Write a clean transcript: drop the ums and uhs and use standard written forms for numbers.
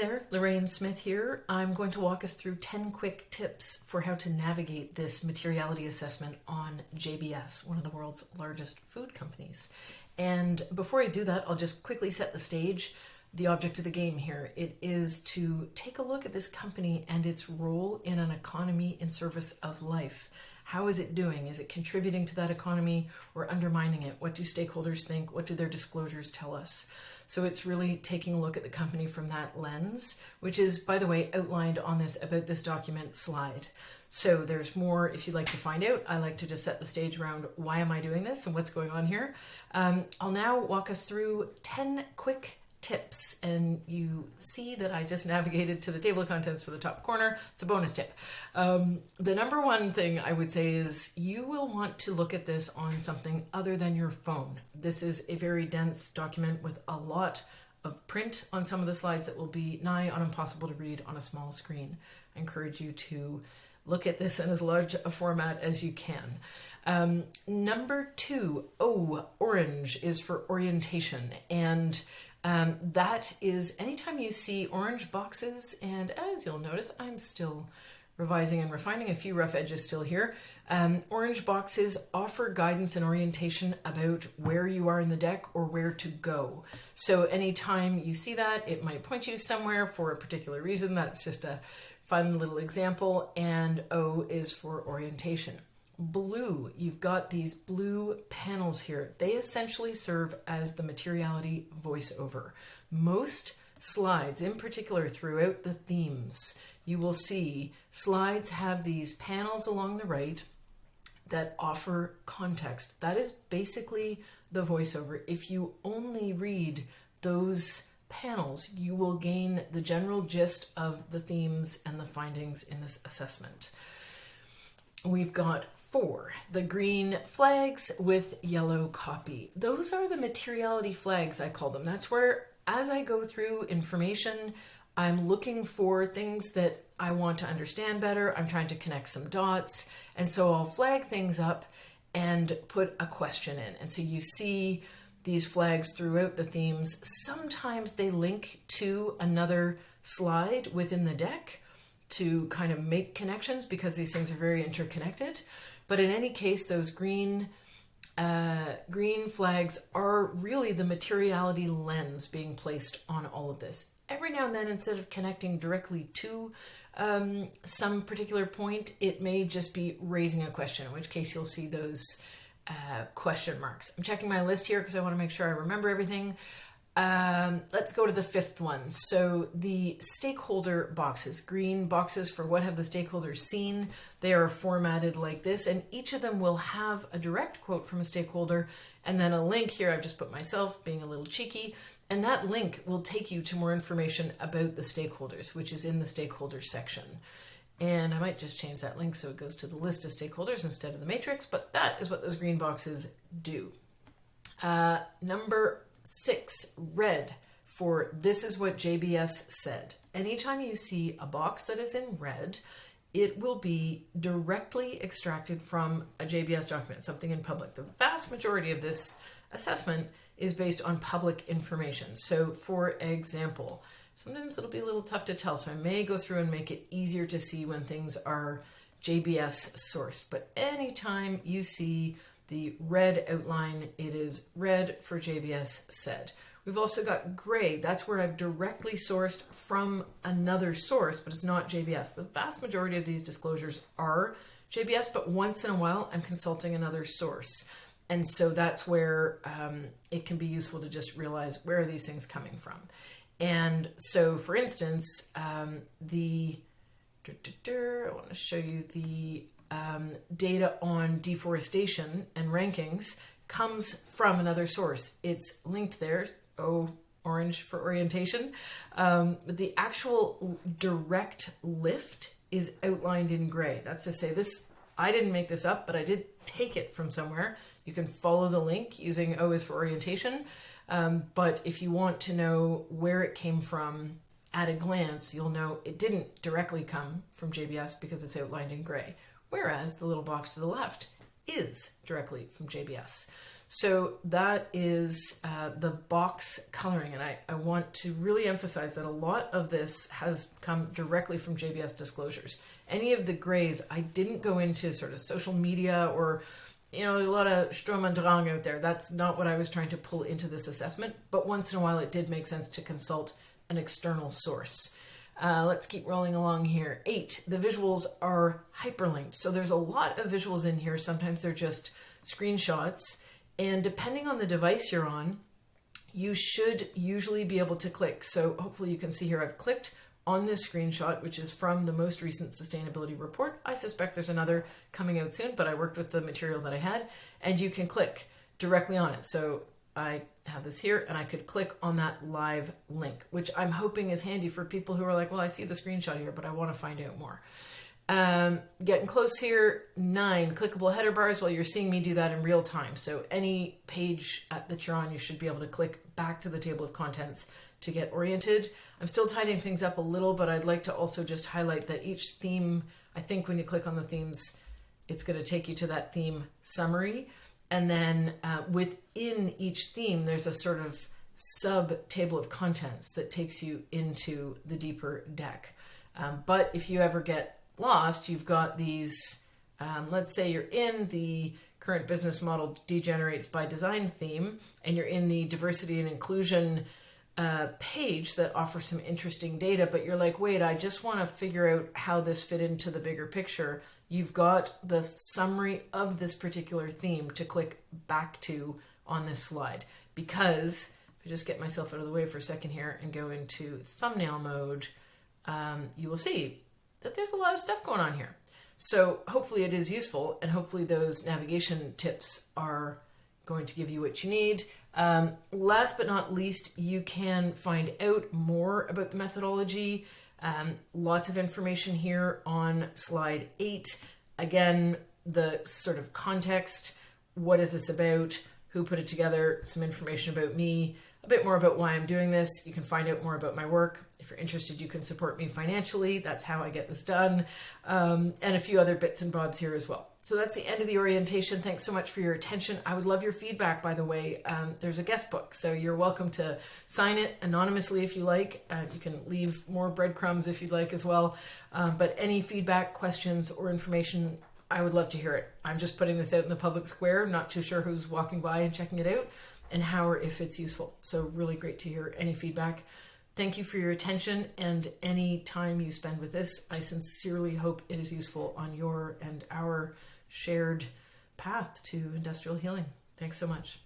there, Lorraine Smith here. I'm going to walk us through 10 quick tips for how to navigate this materiality assessment on JBS, one of the world's largest food companies. And before I do that, I'll just quickly set the stage. The object of the game here, it is to take a look at this company and its role in an economy in service of life. How is it doing? Is it contributing to that economy or undermining it? What do stakeholders think? What do their disclosures tell us? So it's really taking a look at the company from that lens, which is, by the way, outlined on this About This Document slide. So there's more if you'd like to find out. I like to just set the stage around why am I doing this and what's going on here. I'll now walk us through 10 quick tips, and you see that I just navigated to the table of contents for the top corner. It's a bonus tip. The number one thing I would say is you will want to look at this on something other than your phone. This is a very dense document with a lot of print on some of the slides that will be nigh on impossible to read on a small screen. I encourage you to look at this in as large a format as you can. Number two, orange is for orientation. And that is anytime you see orange boxes, and as you'll notice, I'm still revising and refining a few rough edges still here. Orange boxes offer guidance and orientation about where you are in the deck or where to go. So anytime you see that, it might point you somewhere for a particular reason. That's just a fun little example. And O is for orientation. Blue, you've got these blue panels here. They essentially serve as the materiality voiceover. Most slides, in particular throughout the themes, you will see slides have these panels along the right that offer context. That is basically the voiceover. If you only read those panels, you will gain the general gist of the themes and the findings in this assessment. We've got 4, the green flags with yellow copy. Those are the materiality flags, I call them. That's where, as I go through information, I'm looking for things that I want to understand better. I'm trying to connect some dots. And so I'll flag things up and put a question in. And so you see these flags throughout the themes. Sometimes they link to another slide within the deck to kind of make connections because these things are very interconnected. But in any case, those green flags are really the materiality lens being placed on all of this. Every now and then, instead of connecting directly to some particular point, it may just be raising a question, in which case you'll see those question marks. I'm checking my list here because I want to make sure I remember everything. Let's go to the 5th one. So the stakeholder boxes, green boxes for what have the stakeholders seen. They are formatted like this, and each of them will have a direct quote from a stakeholder and then a link here. I've just put myself being a little cheeky, and that link will take you to more information about the stakeholders, which is in the stakeholders section. And I might just change that link so it goes to the list of stakeholders instead of the matrix, but that is what those green boxes do. Number 6, red, for this is what JBS said. Anytime you see a box that is in red, it will be directly extracted from a JBS document, something in public. The vast majority of this assessment is based on public information. So for example, sometimes it'll be a little tough to tell, so I may go through and make it easier to see when things are JBS sourced. But anytime you see the red outline, it is red for JBS said. We've also got gray. That's where I've directly sourced from another source, but it's not JBS. The vast majority of these disclosures are JBS, but once in a while I'm consulting another source. And so that's where it can be useful to just realize where are these things coming from. And so, for instance, I want to show you the data on deforestation and rankings comes from another source. It's linked there, orange for orientation. But the actual direct lift is outlined in gray. That's to say this, I didn't make this up, but I did take it from somewhere. You can follow the link using O is for orientation. But if you want to know where it came from at a glance, you'll know it didn't directly come from JBS because it's outlined in gray. Whereas the little box to the left is directly from JBS. So that is the box coloring. And I want to really emphasize that a lot of this has come directly from JBS disclosures. Any of the grays, I didn't go into sort of social media or, you know, there's a lot of Strom und Drang out there. That's not what I was trying to pull into this assessment. But once in a while, it did make sense to consult an external source. Let's keep rolling along here. 8, the visuals are hyperlinked. So there's a lot of visuals in here. Sometimes they're just screenshots. And depending on the device you're on, you should usually be able to click. So hopefully you can see here I've clicked on this screenshot, which is from the most recent sustainability report. I suspect there's another coming out soon, but I worked with the material that I had, and you can click directly on it. So I have this here, and I could click on that live link, which I'm hoping is handy for people who are like, well, I see the screenshot here, but I want to find out more. Getting close here. 9, clickable header bars. Well, you're seeing me do that in real time. So any page that you're on, you should be able to click back to the table of contents to get oriented. I'm still tidying things up a little, but I'd like to also just highlight that each theme, I think when you click on the themes, it's going to take you to that theme summary. And then within each theme, there's a sort of sub table of contents that takes you into the deeper deck. But if you ever get lost, you've got these, let's say you're in the current business model degenerates by design theme, and you're in the diversity and inclusion page that offers some interesting data, but you're like, wait, I just want to figure out how this fit into the bigger picture. You've got the summary of this particular theme to click back to on this slide. Because if I just get myself out of the way for a second here and go into thumbnail mode, you will see that there's a lot of stuff going on here. So hopefully it is useful, and hopefully those navigation tips are going to give you what you need. Last but not least, you can find out more about the methodology. Lots of information here on slide 8. Again, the sort of context, what is this about, who put it together, some information about me, a bit more about why I'm doing this. You can find out more about my work. If you're interested, you can support me financially. That's how I get this done. And a few other bits and bobs here as well. So that's the end of the orientation. Thanks so much for your attention. I would love your feedback, by the way. There's a guest book, so you're welcome to sign it anonymously if you like. You can leave more breadcrumbs if you'd like as well. But any feedback, questions, or information, I would love to hear it. I'm just putting this out in the public square. I'm not too sure who's walking by and checking it out and how or if it's useful. So really great to hear any feedback. Thank you for your attention, and any time you spend with this, I sincerely hope it is useful on your and our shared path to industrial healing. Thanks so much.